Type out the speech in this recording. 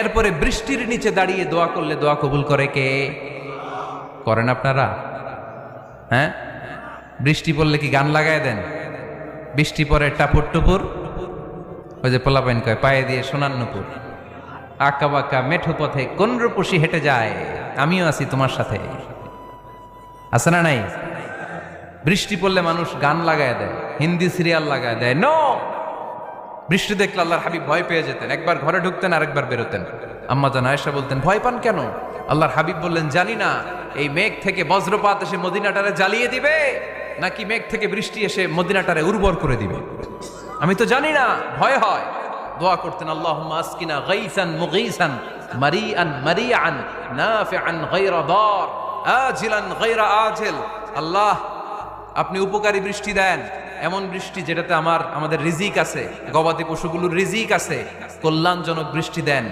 এরপরে বৃষ্টির নিচে দাঁড়িয়ে দোয়া করলে দোয়া কবুল করে কে? করেন আপনারা? হ্যাঁ, বৃষ্টি পড়লে কি গান লাগায় দেন? বৃষ্টি পরে টাপুর টুপুর, ওই যে পোলাপাইন কয় পায়ে দিয়ে সোনার নুপুর, আঁকা বাঁকা মেঠো পথে কোন রূপসী হেঁটে যায়, আমিও আছি তোমার সাথে, আছে না নাই? বৃষ্টি পড়লে মানুষ গান লাগায় দেয়, হিন্দি সিরিয়াল লাগায় দেয়। নো, বৃষ্টি দেখলে আল্লাহর হাবিব ভয় পেয়ে যেতেন, একবার ঘরে ঢুকতেন আরেকবার বেরোতেন। আম্মা জান আয়েশা বলতেন, ভয় পান কেন? আল্লাহর হাবিব বললেন, জানি না এই মেঘ থেকে বজ্রপাত এসে মদিনাটারে জ্বালিয়ে দিবে নাকি মেঘ থেকে বৃষ্টি এসে মদিনাটারে উর্বর করে দিবে, আমি তো জানি না, ভয় হয়। দোয়া করতেন, আল্লাহুম্মা আসকিনা গাইসান মুগীসান মারিআন মারিআন নাফিআন গায়রা দার আজিলান গায়রা আজিল। আল্লাহ, আপনি উপকারী বৃষ্টি দেন, এমন বৃষ্টি যেটাতে আমাদের রিজিক আছে, গবাদি পশুগুলোর রিজিক আছে, কল্যাণজনক বৃষ্টি দেন।